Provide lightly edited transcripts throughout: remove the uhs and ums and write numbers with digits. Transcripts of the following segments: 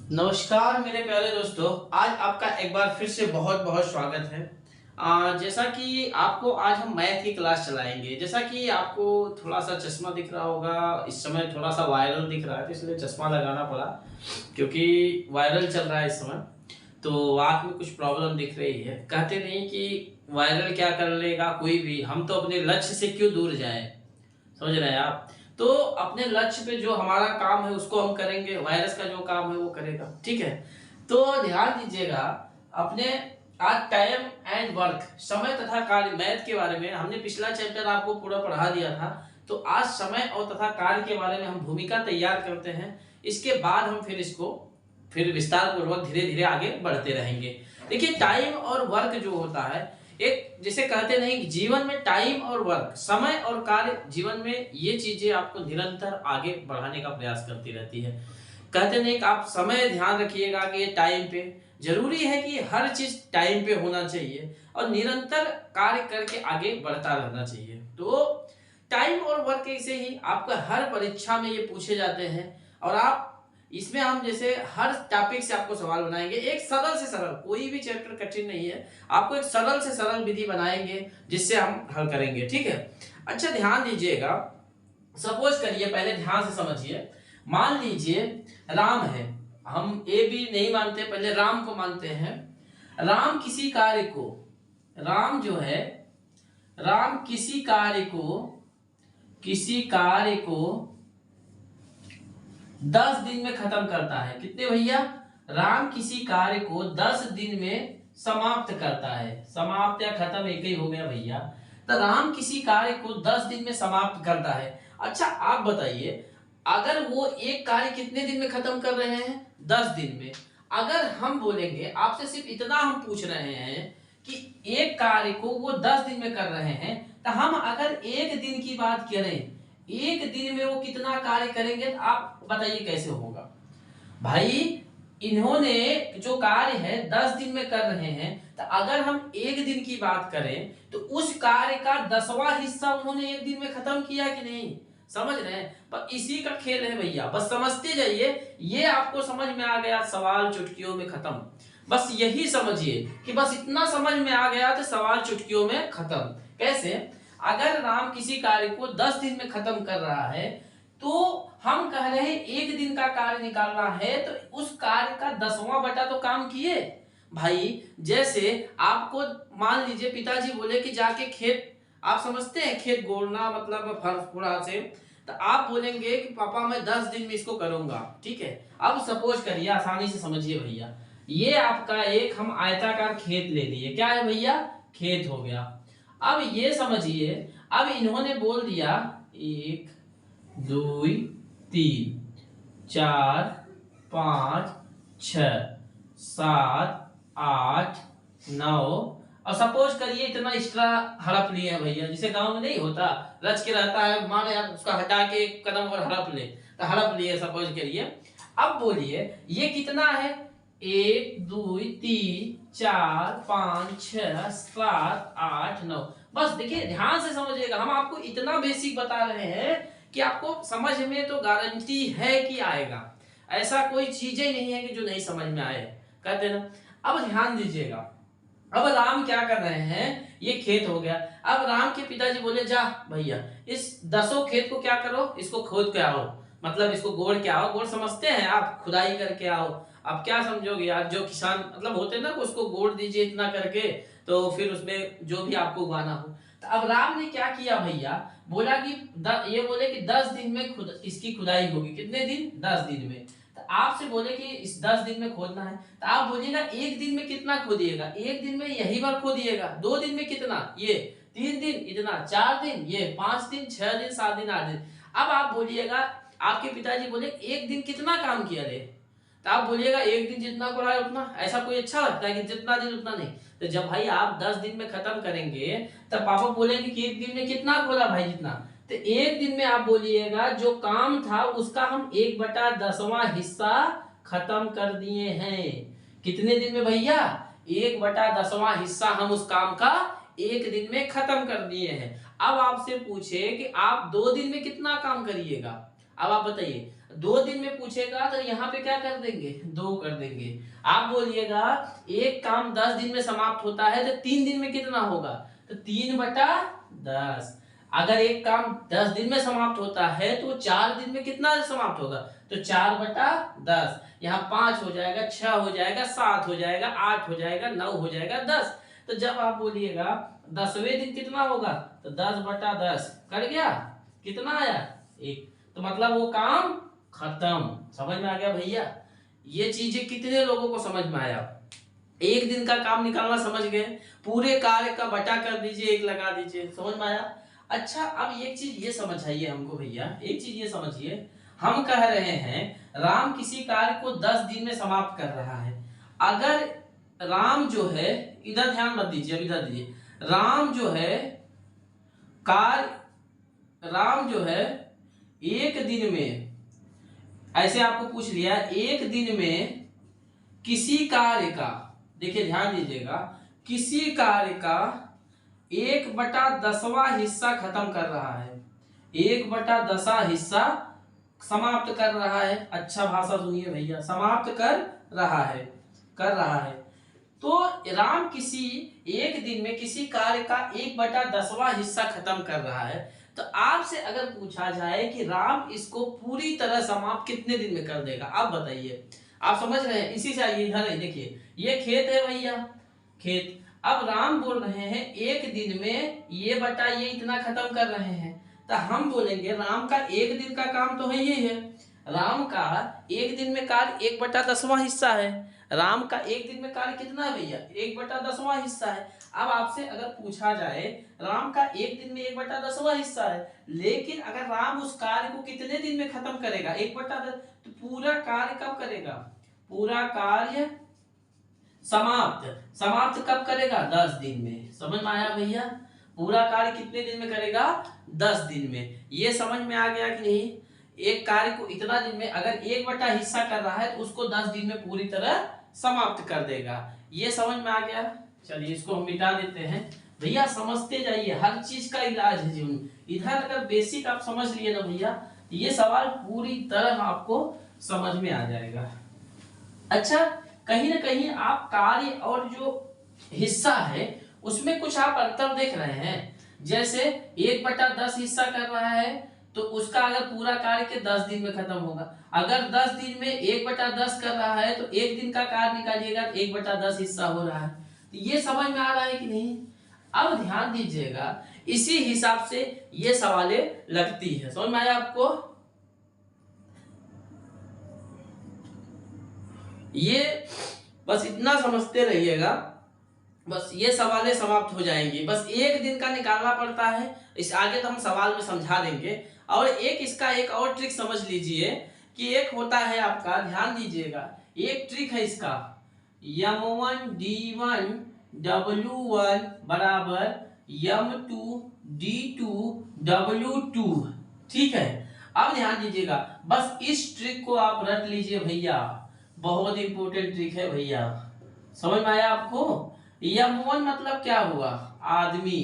नमस्कार मेरे प्यारे दोस्तों। आज आपका एक बार फिर से बहुत बहुत स्वागत है। जैसा कि आपको आज हम मैथ की क्लास चलाएंगे। जैसा कि आपको थोड़ा सा चश्मा दिख रहा होगा, इस समय थोड़ा सा वायरल दिख रहा है तो इसलिए चश्मा लगाना पड़ा, क्योंकि वायरल चल रहा है इस समय। तो आँख में कुछ प्रॉब्लम दिख रही है। कहते नहीं कि वायरल क्या कर लेगा कोई भी, हम तो अपने लक्ष्य से क्यों दूर जाए। समझ रहे हैं आप। तो अपने लक्ष्य पे जो हमारा काम है उसको हम करेंगे, वायरस का जो काम है वो करेगा। ठीक है, तो ध्यान दीजिएगा अपने। आज टाइम एंड वर्क, समय तथा कार्य, मैथ के बारे में हमने पिछला चैप्टर आपको पूरा पढ़ा दिया था। तो आज समय और तथा कार्य के बारे में हम भूमिका तैयार करते हैं। इसके बाद हम फिर इसको विस्तार पूर्वक धीरे धीरे आगे बढ़ते रहेंगे। देखिए, टाइम और वर्क जो होता है, एक जैसे कहते नहीं कि जीवन में टाइम और वर्क, समय और कार्य, जीवन में ये चीजें आपको निरंतर आगे बढ़ाने का प्रयास करती रहती है। कहते नहीं कि आप समय ध्यान रखिएगा कि ये टाइम पे जरूरी है कि हर चीज टाइम पे होना चाहिए और निरंतर कार्य करके आगे बढ़ता रहना चाहिए। तो टाइम और वर्क ऐसे ही आपका हर परीक्षा में ये पूछे जाते हैं। और आप इसमें हम जैसे हर टॉपिक से आपको सवाल बनाएंगे, एक सरल से सरल, कोई भी चैप्टर कठिन नहीं है, आपको एक सरल से सरल विधि बनाएंगे जिससे हम हल करेंगे। ठीक है, अच्छा ध्यान दीजिएगा। सपोज करिए, पहले ध्यान से समझिए। मान लीजिए राम है, हम ए बी नहीं मानते, पहले राम को मानते हैं। राम किसी कार्य को, राम जो है, राम किसी कार्य को 10 दिन में खत्म करता है। कितने भैया? राम किसी कार्य को 10 दिन में समाप्त करता है। समाप्त या खत्म एक ही हो गया भैया। तो राम किसी कार्य को 10 दिन में समाप्त करता है। अच्छा आप बताइए, अगर वो एक कार्य कितने दिन में खत्म कर रहे हैं? 10 दिन में। अगर हम बोलेंगे, आपसे सिर्फ इतना हम पूछ रहे हैं कि एक कार्य को वो 10 दिन में कर रहे हैं, तो हम अगर एक दिन की बात करें, एक दिन में वो कितना कार्य करेंगे, तो आप बताइए कैसे होगा भाई। इन्होंने जो कार्य है 10 दिन में कर रहे हैं, तो अगर हम एक दिन की बात करें तो उस कार्य का 10वां हिस्सा उन्होंने एक दिन में खत्म किया कि नहीं? समझ रहे हैं? पर इसी का खेल है भैया, बस समझते जाइए। ये आपको समझ में आ गया, सवाल चुटकियों में खत्म। बस यही समझिए कि बस इतना समझ में आ गया तो सवाल चुटकियों में खत्म। कैसे? अगर राम किसी कार्य को 10 दिन में खत्म कर रहा है, तो हम कह रहे हैं एक दिन का कार्य निकालना है, तो उस कार्य का 10वां बटा तो काम किए भाई। जैसे आपको मान लीजिए पिताजी बोले कि जाके खेत, आप समझते हैं खेत गोड़ना मतलब फरफुड़ा से, तो आप बोलेंगे कि पापा मैं 10 दिन में इसको करूंगा। ठीक है, अब सपोज करिए, आसानी से समझिए भैया। ये आपका एक हम आयताकार खेत ले लिए, क्या है भैया? खेत हो गया। अब ये समझिए, अब इन्होंने बोल दिया 1 2 3 4 5 6 7 8 9। और सपोज करिए इतना एक्स्ट्रा हड़प लिए हैं भैया, जिसे गांव में नहीं होता, रच के रहता है, मानो यार उसका हटा के एक कदम और हड़प ले, तो हड़प लिए सपोज करिए। अब बोलिए ये कितना है? 1 2 3 4 5 6 7 8 9। बस देखिए, ध्यान से समझिएगा, हम आपको इतना बेसिक बता रहे हैं कि आपको समझ में तो गारंटी है कि आएगा। ऐसा कोई चीज ही नहीं है कि जो नहीं समझ में आए, कहते ना। अब ध्यान दीजिएगा, अब राम क्या कर रहे हैं, ये खेत हो गया। अब राम के पिताजी बोले जा भैया इस 10 खेत को क्या करो, इसको खोद के आओ, मतलब इसको गोड़ के आओ। गोड़ समझते हैं आप? खुदाई करके आओ। अब क्या समझोगे यार, जो किसान मतलब होते हैं ना, उसको गोड़ दीजिए इतना करके, तो फिर उसमें जो भी आपको उगाना हो। तो अब राम ने क्या किया भैया, बोला कि ये बोले कि 10 दिन में इसकी खुदाई होगी। कितने दिन? 10 दिन में। तो आपसे बोले कि इस 10 दिन में खोदना है, तो आप बोलिएगा एक दिन में कितना खोदिएगा? एक दिन में यही बार खोदिएगा। 2 दिन में कितना? ये 3 दिन इतना, 4 दिन ये, 5 दिन, 6 दिन, 7 दिन, 8 दिन। अब आप बोलिएगा, आपके पिताजी बोले एक दिन कितना काम किया रे, तो आप बोलिएगा एक दिन जितना को रहा है उतना। ऐसा कोई अच्छा लगता है कि जितना दिन उतना नहीं? तो जब भाई आप 10 दिन में खत्म करेंगे, तब पापा बोलेंगे कि एक दिन में कितना खोला भाई? जितना। तो एक दिन में आप बोलिएगा जो काम था उसका हम 1/10वां हिस्सा खत्म कर दिए हैं। कितने दिन में भैया? 1/10वां हिस्सा हम उस काम का एक दिन में खत्म कर दिए हैं। अब आपसे पूछे कि आप 2 दिन में कितना काम करिएगा, अब आप बताइए। 2 दिन में पूछेगा तो यहाँ पे क्या कर देंगे, 2 कर देंगे। आप बोलिएगा एक काम 10 दिन में समाप्त होता है तो 3 दिन में कितना होगा, तो 3/10। अगर एक काम 10 दिन में समाप्त होता है तो 4 दिन में कितना समाप्त होगा, तो 4/10। यहाँ 5 हो जाएगा, 6 हो जाएगा, 7 हो जाएगा, 8 हो जाएगा, 9 हो जाएगा, 10। तो जब आप बोलिएगा 10वें दिन कितना होगा, तो 10/10 कर गया, कितना आया, 1। तो मतलब वो काम खत्म। समझ में आ गया भैया? ये चीजें कितने लोगों को समझ में आया? एक दिन का काम निकालना समझ गए, पूरे कार्य का बटा कर दीजिए, 1 लगा दीजिए, समझ में आया? अच्छा, अब एक चीज ये समझाइए हमको भैया, एक चीज ये समझिए, हम कह रहे हैं राम किसी कार्य को 10 दिन में समाप्त कर रहा है। अगर राम जो है, इधर ध्यान मत दीजिए, अब इधर दीजिए, राम जो है कार्य, राम जो है एक दिन में, ऐसे आपको पूछ लिया, एक दिन में किसी कार्य का, देखिए ध्यान दीजिएगा, किसी कार्य का 1/10वां हिस्सा खत्म कर रहा है, 1/10वां हिस्सा समाप्त कर रहा है। अच्छा भाषा सुनिए भैया, समाप्त कर रहा है, कर रहा है। तो राम किसी एक दिन में किसी कार्य का 1/10वां हिस्सा खत्म कर रहा है। तो आपसे अगर पूछा जाए कि राम इसको पूरी तरह समाप्त कितने दिन में कर देगा, आप बताइए। आप समझ रहे हैं? इसी से आइए, इधर देखिए, ये खेत है भैया, खेत। अब राम बोल रहे हैं एक दिन में ये बटा ये इतना खत्म कर रहे हैं, तो हम बोलेंगे राम का एक दिन का काम तो है ये है, राम का एक दिन में कार्य 1/10वां हिस्सा है। राम का एक दिन में कार्य कितना है भैया, 1/10वां हिस्सा है। अब आपसे अगर पूछा जाए राम का एक दिन में 1/10वां हिस्सा है, लेकिन अगर राम उस कार्य को कितने दिन में खत्म करेगा, 1/10, तो पूरा कार्य कब करेगा, पूरा कार्य समाप्त, समाप्त कब करेगा, 10 दिन में। समझ में आया भैया? पूरा कार्य कितने दिन में करेगा, 10 दिन में। ये समझ में आ गया कि नहीं? एक कार्य को इतना दिन में अगर 1/10 हिस्सा कर रहा है तो उसको 10 दिन में पूरी तरह समाप्त कर देगा। ये समझ में आ गया? चलिए इसको हम मिटा देते हैं भैया। समझते जाइए, हर चीज का इलाज है जीवन। इधर अगर बेसिक आप समझ लिए ना भैया, ये सवाल पूरी तरह आपको समझ में आ जाएगा। अच्छा, कहीं ना कहीं आप कार्य और जो हिस्सा है उसमें कुछ आप अंतर देख रहे हैं। जैसे 1/10 हिस्सा कर रहा है तो उसका अगर पूरा कार्य के 10 दिन में खत्म होगा। अगर 10 दिन में 1/10 कर रहा है तो एक दिन का कार्य निकालिएगा, 1/10 हिस्सा हो रहा है। तो ये समझ में आ रहा है कि नहीं? अब ध्यान दीजिएगा, इसी हिसाब से ये सवालें लगती है। समझ में आया आपको? ये बस इतना समझते रहिएगा, बस ये सवालें समाप्त हो जाएंगी। बस एक दिन का निकालना पड़ता है, इस आगे तो हम सवाल में समझा देंगे। और एक इसका एक और ट्रिक समझ लीजिए कि एक होता है आपका, ध्यान दीजिएगा, एक ट्रिक है इसका, m1 d1 w1 बराबर m2 d2 w2। ठीक है, अब ध्यान दीजिएगा, बस इस ट्रिक को आप रट लीजिए भैया, बहुत इंपॉर्टेंट ट्रिक है भैया। समझ में आया आपको? m1 मतलब क्या हुआ, आदमी,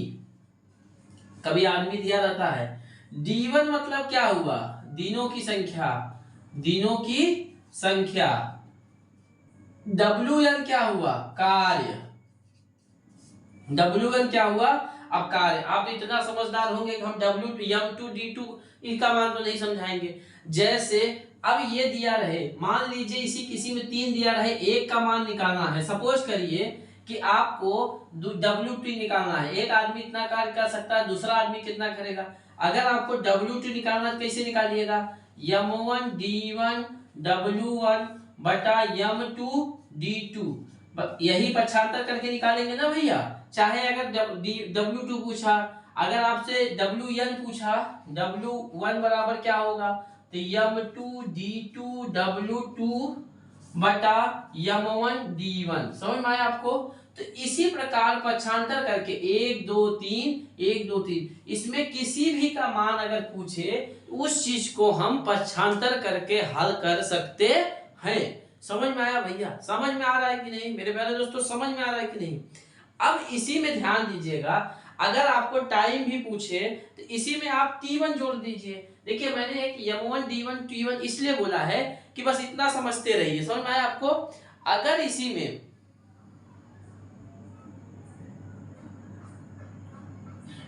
कभी आदमी दिया रहता है। d1 मतलब क्या हुआ, दिनों की संख्या, दिनों की संख्या। wn क्या हुआ, कार्य, wn क्या हुआ, अब कार्य। आप इतना समझदार होंगे कि हम m2 d2 इसका मान तो नहीं समझाएंगे। जैसे अब ये दिया रहे, मान लीजिए इसी किसी में 3 दिया रहे, एक का मान निकालना है। सपोज करिए कि आपको W2 निकालना है, एक आदमी इतना कार्य कर सकता है, दूसरा आदमी कितना करेगा। अगर आपको W2 निकालना है, कैसे निकालिएगा, m1 d1 w1 बटा m2 d2, यही पक्षांतर करके निकालेंगे ना भैया। चाहे अगर W2 पूछा, अगर आपसे wn पूछा, w1 बराबर क्या होगा, तो m2 d2 w2 बटा m1 d1। समझ में आया आपको? तो इसी प्रकार पक्षांतर करके 1 2 3 1 2 3, इसमें किसी भी का मान अगर पूछे उस चीज को हम पक्षांतर करके हल कर सकते हैं। समझ में आया भैया? समझ में आ रहा है कि नहीं मेरे प्यारे दोस्तों? समझ में आ रहा है कि नहीं? अब इसी में ध्यान दीजिएगा, अगर आपको टाइम भी पूछे तो इसी में आप t1 जोड़ दीजिए। देखिए मैंने एक M1 D1 T1 इसलिए बोला है कि बस इतना समझते रहिए, समझ में आया आपको। अगर इसी में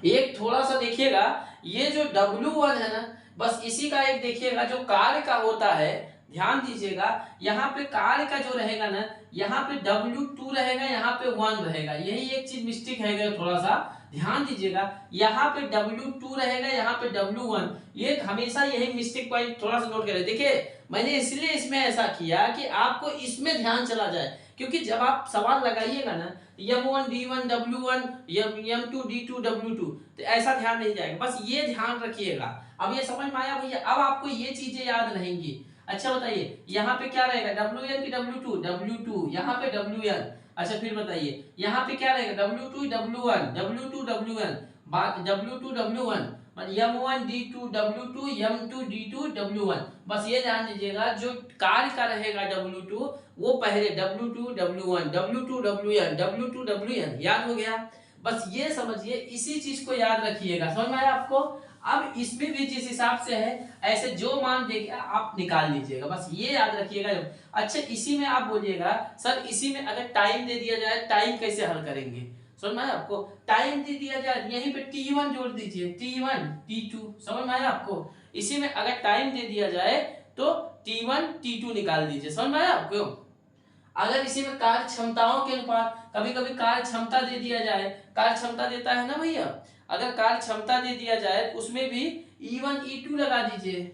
एक थोड़ा सा देखिएगा, ये जो W1 है ना, बस इसी का एक देखिएगा जो कार्य का होता है, ध्यान दीजिएगा, यहाँ पे कार्य का जो रहेगा ना, यहाँ पे W2 रहेगा, यहाँ पे 1 रहेगा, यही एक चीज मिस्टेक है, थोड़ा सा ध्यान दीजिएगा, यहाँ पे W2 रहेगा, यहाँ पे W1, ये हमेशा यही मिस्टेक पॉइंट थोड़ा सा नोट करें। देखिए मैंने इसलिए इसमें ऐसा किया कि आपको इसमें ध्यान चला जाए, क्योंकि जब आप सवाल लगाइएगा ना M1 D1 W1 M2 D2 W2, तो ऐसा ध्यान नहीं जाएगा, बस ये ध्यान रखिएगा। अब ये समझ में आया भैया, अब आपको ये चीजें याद रहेंगी। अच्छा बताइए यहाँ पे क्या रहेगा, WN की W2 W2, यहाँ पे WN। अच्छा फिर बताइए यहाँ पे क्या रहेगा, W2 W1 W2 WN, W2 W1, M1 D2 W2 M2 D2 W1। बस ये ध्यान दीजिएगा जो कार्य का रहेगा W2 वो पहले W2 W1 W2 WN W2 WN, याद हो गया। बस ये समझिए, इसी चीज को याद रखिएगा, समझ में आया आपको। अब इसमें भी जिस हिसाब से है ऐसे जो मान देगा आप निकाल लीजिएगा, बस ये याद रखिएगा। अच्छा इसी में आप बोलिएगा सर इसी में अगर टाइम दे दिया जाए, टाइम कैसे हल करेंगे, समझ में आया आपको। टाइम दे दिया जाए, यहीं पे T1 जोड़ दीजिए, T1 T2, समझ में आया आपको। इसी में अगर टाइम दे दिया जाए तो T1 T2 निकाल दीजिए, समझ में आया आपको। अगर इसी में कार्य क्षमताओं के अनुपात, कभी कभी कार्य क्षमता दे दिया जाए, कार्य क्षमता देता है ना भैया, अगर कार्य क्षमता दे दिया जाए उसमें भी E1 E2 लगा दीजिए,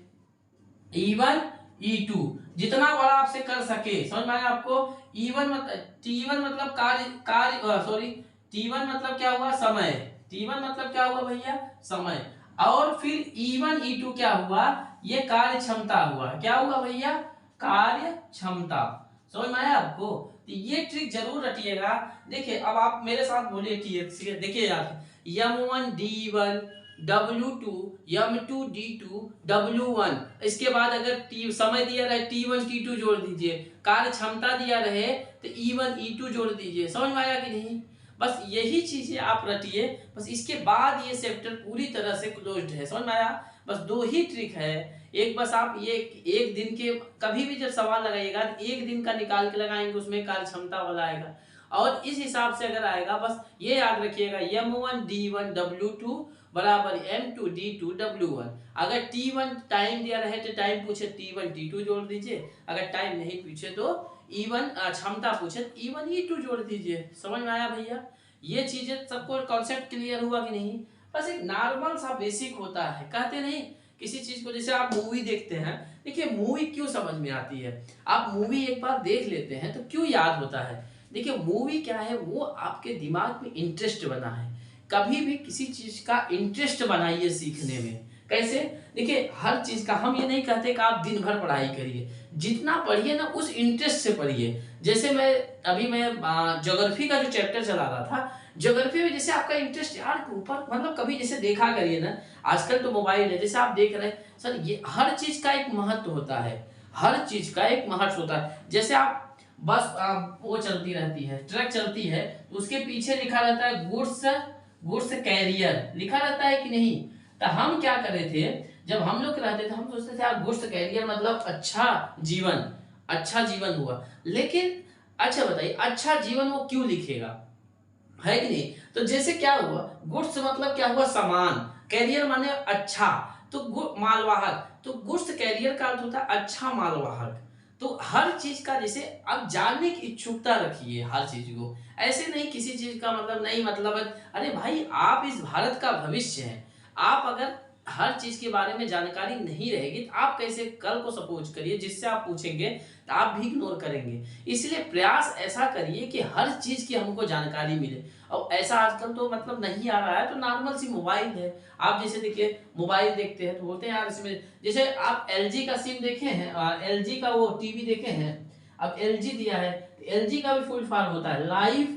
E1 E2 जितना बड़ा आपसे कर सके, समझ में आया आपको। E1 मतलब T1 मतलब T1 मतलब क्या हुआ, समय, T1 मतलब क्या हुआ भैया, समय, और फिर E1 E2 क्या हुआ, ये कार्य क्षमता हुआ, क्या हुआ भैया, कार्य क्षमता, समझ में आया आपको। तो ये ट्रिक जरूर रटिएगा। देखिए अब आप मेरे साथ बोलिए, ठीक है, देखिए यार M1 D1 W2 M2 D2 W1, इसके बाद अगर समय दिया रहे T1 T2 जोड़ दीजिए, कार्य क्षमता दिया रहे तो E1 E2 जोड़ दीजिए, समझ में आया कि नहीं। बस यही चीजें आप रटिए, बस इसके बाद ये चैप्टर पूरी तरह से क्लोज्ड है, समझ में आया। बस दो ही ट्रिक है, एक बस आप ये एक दिन के कभी भी जब सवाल लगाइएगा एक दिन का निकाल के लगाएंगे, उसमें कार्य क्षमता वाला आएगा, और इस हिसाब से अगर आएगा बस ये याद रखिएगा M1 D1 W2 बराबर M2 D2 W1। अगर T1 टाइम दिया रहे तो टाइम पूछे T1 T2 जोड़ दीजिए, अगर टाइम नहीं पूछे तो E1 क्षमता पूछे E1 E2 जोड़ दीजिए, समझ में आया भैया। ये चीजें सबको कॉन्सेप्ट क्लियर हुआ कि नहीं। बस एक नॉर्मल सा बेसिक होता है, कहते नहीं किसी चीज को, जैसे आप मूवी देखते हैं, देखिए मूवी क्यों समझ में आती है, आप मूवी एक बार देख लेते हैं तो क्यों याद होता है। देखिए मूवी क्या है, वो आपके दिमाग में इंटरेस्ट बना है, कभी भी किसी चीज का इंटरेस्ट बनाइए सीखने में। कैसे, देखिए हर चीज का, हम ये नहीं कहते कि आप दिन भर पढ़ाई करिए, जितना पढ़िए ना उस इंटरेस्ट से पढ़िए। जैसे मैं ज्योग्राफी का जो चैप्टर चला रहा था, ज्योग्राफी में जैसे आपका इंटरेस्ट यार ऊपर, मतलब कभी जैसे देखा करिए ना, आजकल तो मोबाइल है, जैसे आप देख रहे हैं सर, ये हर चीज का एक महत्व होता है, हर चीज का एक महत्व होता है। जैसे आप बस वो चलती रहती है, ट्रक चलती है, तो उसके पीछे लिखा रहता है गुड्स कैरियर, लिखा रहता है कि नहीं। तो हम क्या कर रहे थे, जब हम लोग रहते थे हम सोचते थे यार गुड्स कैरियर मतलब अच्छा जीवन हुआ, लेकिन अच्छा बताइए अच्छा जीवन वो क्यों लिखेगा, है कि नहीं। तो जैसे क्या हुआ, गुड्स मतलब क्या हुआ, सामान, कैरियर माने अच्छा, तो मालवाहक, तो गुड्स कैरियर का अर्थ होता है अच्छा मालवाहक। तो हर चीज का जैसे अब जानने की इच्छुकता रखिए हर चीज को, ऐसे नहीं किसी चीज का मतलब नहीं, मतलब अरे भाई आप इस भारत का भविष्य हैं, आप अगर हर चीज के बारे में जानकारी नहीं रहेगी तो आप कैसे कल को सपोज करिए जिससे आप पूछेंगे तो आप भी इग्नोर करेंगे। इसलिए प्रयास ऐसा करिए कि हर चीज की हमको जानकारी मिले, और ऐसा आजकल तो मतलब नहीं आ रहा है, तो नॉर्मल सी मोबाइल है, आप जैसे देखिए मोबाइल देखते हैं तो बोलते हैं यार इसमें, जैसे आप LG का सिम देखे हैं, LG का वो टीवी देखे हैं, अब LG दिया है तो LG का भी फुल फॉर्म होता है लाइफ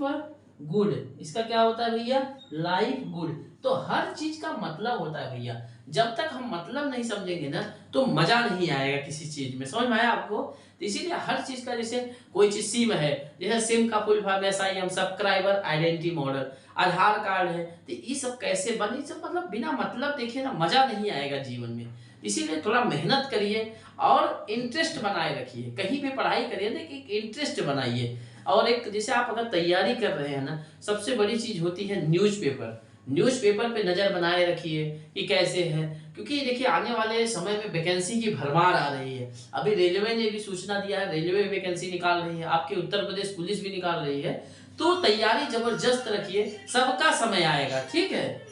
गुड, इसका क्या होता है भैया, लाइफ गुड। तो हर चीज का मतलब होता है भैया, जब तक हम मतलब नहीं समझेंगे ना तो मजा नहीं आएगा किसी चीज में, समझ में आया आपको। तो इसीलिए हर चीज का, जैसे कोई चीज सिम है, जैसे सिम का full form SIM subscriber identity model, Aadhaar card है, तो ये सब कैसे बने, सब मतलब बिना मतलब देखे ना मजा नहीं आएगा जीवन में। इसीलिए थोड़ा मेहनत करिए और इंटरेस्ट बनाए रखिए। कहीं भी पढ़ाई करिए ना कि इंटरेस्ट बनाइए। और एक जैसे आप अगर तैयारी कर रहे हैं ना, सबसे बड़ी चीज होती है न्यूज़पेपर। न्यूज़पेपर पे नजर बनाए रखिए कि कैसे है, क्योंकि देखिए आने वाले समय में वैकेंसी की भरमार आ रही है। अभी रेलवे ने भी सूचना दिया है, रेलवे वैकेंसी निकाल रही है, आपके उत्तर प्रदेश पुलिस भी निकाल रही है। तो तैयारी जबरदस्त रखिए, सबका समय आएगा, ठीक है।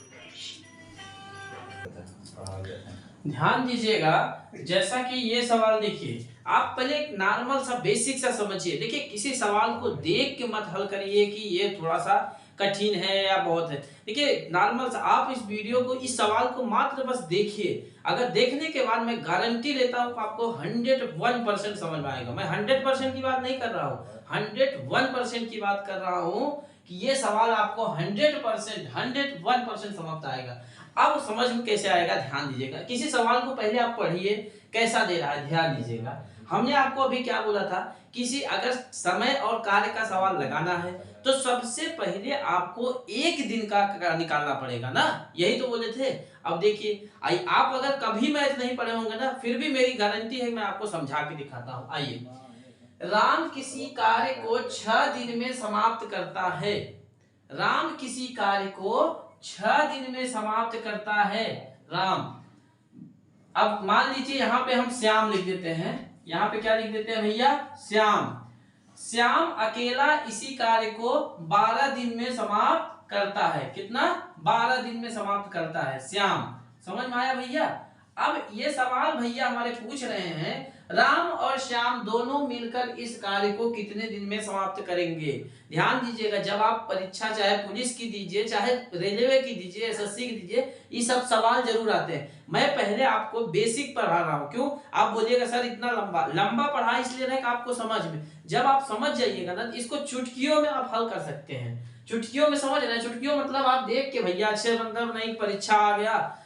ध्यान दीजिएगा, जैसा कि ये सवाल देखिए, आप पहले एक नॉर्मल सा बेसिक सा समझिए। देखिए किसी सवाल को देख के मत हल करिए कि ये थोड़ा सा कठिन है या बहुत है। देखिए नॉर्मल सा आप इस वीडियो को, इस सवाल को मात्र बस देखिए। अगर देखने के बाद मैं गारंटी लेता हूँ आपको 101% समझ में आएगा। मैं 100% की बात नहीं कर रहा हूँ, 101% की बात कर रहा हूँ कि ये सवाल आपको 101% समझ आएगा। अब समझ में कैसे आएगा, ध्यान दीजिएगा। किसी सवाल को पहले आप पढ़िए कैसा दे रहा है, ध्यान दीजिएगा। हमने आपको अभी क्या बोला था, किसी अगर समय और कार्य का सवाल लगाना है तो सबसे पहले आपको एक दिन का निकालना पड़ेगा ना, यही तो बोले थे। अब देखिए आप अगर कभी मैथ नहीं पढ़े होंगे ना, फिर भी मेरी गारंटी है मैं आपको समझा के दिखाता हूँ। आइए, राम किसी कार्य को 6 दिन में समाप्त करता है। राम किसी कार्य को 6 दिन में समाप्त करता है, राम। अब मान लीजिए यहाँ पे हम श्याम लिख देते हैं, यहाँ पे क्या लिख देते हैं भैया, श्याम। श्याम अकेला इसी कार्य को 12 दिन में समाप्त करता है। कितना, 12 दिन में समाप्त करता है श्याम। समझ में आया भैया। अब ये सवाल भैया हमारे पूछ रहे हैं, राम और श्याम दोनों मिलकर इस कार्य को कितने दिन में समाप्त करेंगे। ध्यान दीजिएगा, जब आप परीक्षा चाहे पुलिस की दीजिए, चाहे रेलवे की दीजिए, एसएससी की दीजिए, ये सब सवाल जरूर आते हैं। मैं पहले आपको बेसिक पढ़ा रहा हूँ। क्यों, आप बोलिएगा सर इतना लंबा लंबा पढ़ा इसलिए रहे कि आपको समझ में, जब आप समझ जाइएगा ना, इसको चुटकियों में आप हल कर सकते हैं। चुटकियों में समझ रहे हैं, चुटकियों मतलब आप देख के भैया अच्छे मतलब नहीं, परीक्षा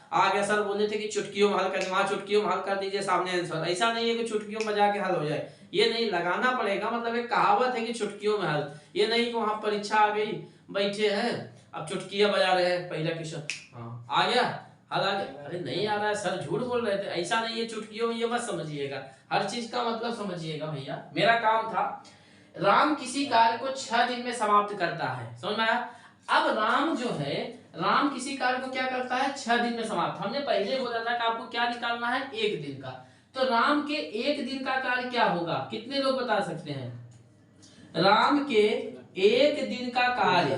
आ गया सर बोले थे कि चुटकियों में हल करने, वहां चुटकियों में हल कर दीजिए सामने आंसर। ऐसा नहीं है कि चुटकियों में जाके हल हो जाए, ये नहीं, लगाना पड़ेगा। मतलब एक कहावत है कि चुटकियों में हल, ये नहीं कि वहां परीक्षा आ गई, बैठे हैं अब चुटकियां बजा रहे हैं, पहला क्वेश्चन हाँ आ गया, हल आ गया, अरे नहीं आ रहा है सर, झूठ बोल रहे थे। ऐसा नहीं है, चुटकियों में ये मत समझिएगा, हर चीज का मतलब समझिएगा भैया। मेरा काम था, राम किसी कार्य को 6 दिन में समाप्त करता है, समझ में आया। अब राम जो है, राम किसी कार्य को क्या करता है, 6 दिन में समाप्त। हमने पहले बोला था कि आपको क्या निकालना है, एक दिन का। तो राम के एक दिन का कार्य क्या होगा, कितने लोग बता सकते हैं। राम के एक दिन का कार्य,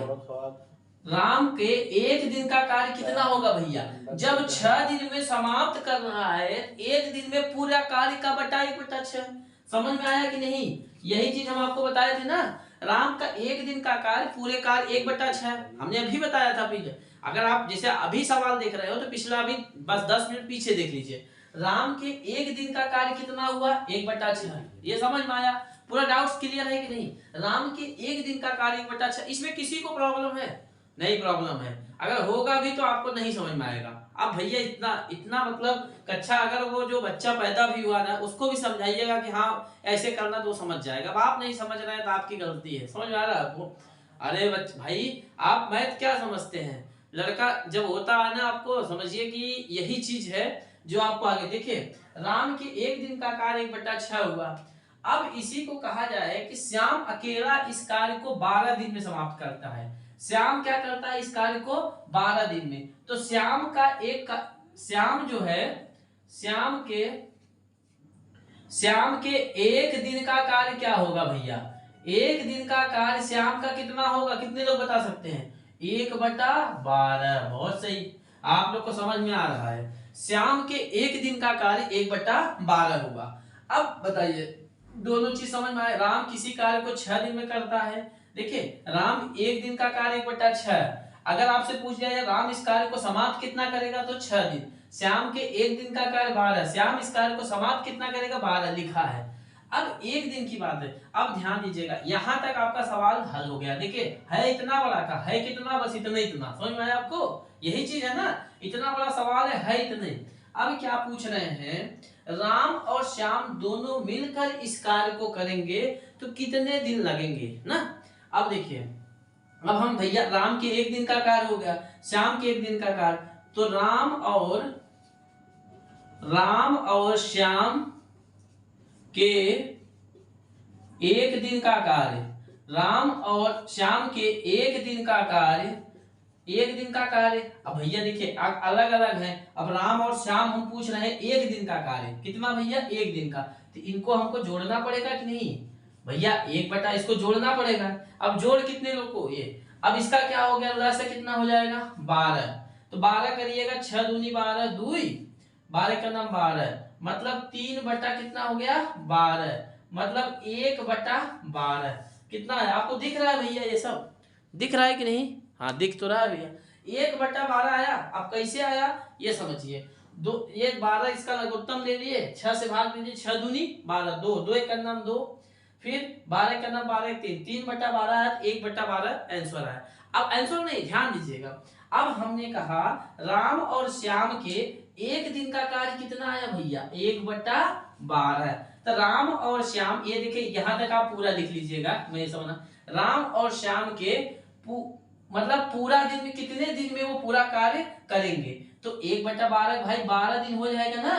राम के एक दिन का कार्य कितना होगा भैया, जब 6 दिन में समाप्त कर रहा है, एक दिन में पूरा कार्य का बटा 1/6। समझ में आया कि नहीं, यही चीज हम आपको बताए थे ना। राम का एक दिन का कार्य, पूरे कार्य 1/6 हमने अभी बताया था पीछे। अगर आप जैसे अभी सवाल देख रहे हो तो पिछला अभी बस 10 मिनट पीछे देख लीजिए। राम के एक दिन का कार्य कितना हुआ, 1/6। ये समझ में आया, पूरा डाउट क्लियर है कि नहीं। राम के एक दिन का कार्य 1/6, इसमें किसी को प्रॉब्लम है, नहीं प्रॉब्लम है। अगर होगा भी तो आपको नहीं समझ में आएगा। अब भैया इतना इतना मतलब कक्षा, अगर वो जो बच्चा पैदा भी हुआ ना, उसको भी समझाइएगा कि हाँ ऐसे करना, तो समझ जाएगा। अब आप नहीं समझ रहे हैं तो आपकी गलती है। समझ में आ रहा है आपको। अरे भाई आप मैथ क्या समझते हैं, लड़का जब होता है ना, आपको समझिए कि यही चीज है जो आपको आगे। देखिए राम के एक दिन का कार्य 1/6 हुआ। अब इसी को कहा जाए कि श्याम अकेला इस कार्य को 12 दिन में समाप्त करता है। श्याम क्या करता है इस कार्य को 12 दिन में। तो श्याम जो है, श्याम के एक दिन का कार्य क्या होगा भैया, एक दिन का कार्य श्याम का कितना होगा, कितने लोग बता सकते हैं, 1/12। बहुत सही, आप लोग को समझ में आ रहा है। श्याम के एक दिन का कार्य 1/12 होगा। अब बताइए, दोनों चीज समझ में आए। राम किसी कार्य को 6 दिन में करता है। देखिए राम एक दिन का कार्य 1/6। अगर आपसे पूछ लिया जाए राम इस कार्य को समाप्त कितना करेगा, तो 6 दिन। श्याम के एक दिन का कार्य 12, श्याम इस कार्य को समाप्त कितना करेगा, 12 लिखा है। अब एक दिन की बात है। अब ध्यान दीजिएगा, यहां तक आपका सवाल हल हो गया। देखिए है इतना बड़ा का, है कितना, बस इतना समझ में आया आपको। यही चीज है ना, इतना बड़ा सवाल है इतने। अब क्या पूछ रहे हैं, राम और श्याम दोनों मिलकर इस कार्य को करेंगे तो कितने दिन लगेंगे ना। अब देखिए, अब हम भैया राम के एक दिन का कार्य हो गया, श्याम के एक दिन का कार्य, तो राम और राम और श्याम के एक दिन का कार्य, राम और श्याम के एक दिन का कार्य, एक दिन का कार्य। अब भैया देखिए अलग अलग है। अब राम और श्याम हम पूछ रहे हैं एक दिन का कार्य, कितना भैया, एक दिन का। तो इनको हमको जोड़ना पड़ेगा कि नहीं भैया, एक बटा इसको जोड़ना पड़ेगा। अब जोड़ कितने लोग को, ये। अब इसका क्या हो गया, उधर से कितना हो जाएगा, 12। तो 12 करिएगा, 6 दूनी 12, 2 12 का नाम 12, मतलब 3 बटा कितना हो गया, 12, मतलब 1 बटा 12 कितना है, आपको दिख रहा है भैया, ये सब दिख रहा है कि नहीं, हाँ दिख तो रहा है भैया। 1 बटा 12 आया। अब कैसे आया ये समझिए, दो, ये 12 इसका लघुत्तम ले लिए, 6 से भाग दीजिए, 6 दूनी 12, 2 2 एक का नाम 2, फिर 12 का नाम 12 3, 3 बटा 12 आया, 1 बटा 12 आंसर आया। अब आंसर नहीं, ध्यान दीजिएगा, अब हमने कहा राम और श्याम के एक दिन का कार्य कितना आया भैया, 1 बटा 12। तो राम और श्याम, ये देखिए यहां तक आप पूरा लिख लीजिएगा, मैं समझना, राम और श्याम के मतलब पूरा दिन में, कितने दिन में वो पूरा कार्य करेंगे। तो 1 बटा 12 भाई 12 दिन हो जाएगा ना।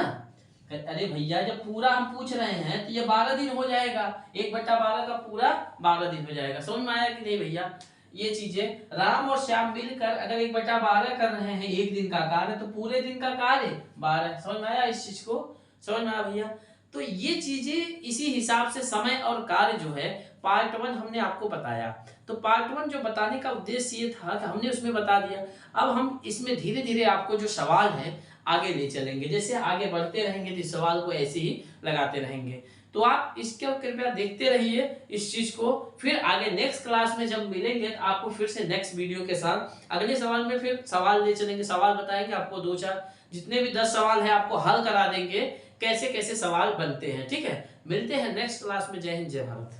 अरे भैया जब पूरा हम पूछ रहे हैं तो ये 12 दिन हो जाएगा, 1 बटा 12 का पूरा 12 दिन हो जाएगा। समझ में आया कि नहीं भैया, ये चीजें राम और श्याम मिलकर अगर 1 बटा 12 कर रहे हैं एक दिन का कार्य, तो पूरे दिन का कार्य 12। समझ में आया, इस चीज को समझ में आया भैया। तो ये चीजें इसी हिसाब से समय और कार्य जो है पार्ट 1 हमने आपको बताया। तो पार्ट 1 जो बताने का उद्देश्य ये था कि हमने उसमें बता दिया। अब हम इसमें धीरे धीरे आपको जो सवाल है आगे ले चलेंगे, जैसे आगे बढ़ते रहेंगे तो सवाल को ऐसे ही लगाते रहेंगे। तो आप इसको कृपया देखते रहिए इस चीज को, फिर आगे नेक्स्ट क्लास में जब मिलेंगे तो आपको फिर से नेक्स्ट वीडियो के साथ अगले सवाल में फिर सवाल ले चलेंगे, सवाल बताएंगे आपको, 2-4 जितने भी 10 सवाल है आपको हल करा देंगे, कैसे कैसे सवाल बनते हैं। ठीक है, मिलते हैं नेक्स्ट क्लास में। जय हिंद, जय भारत।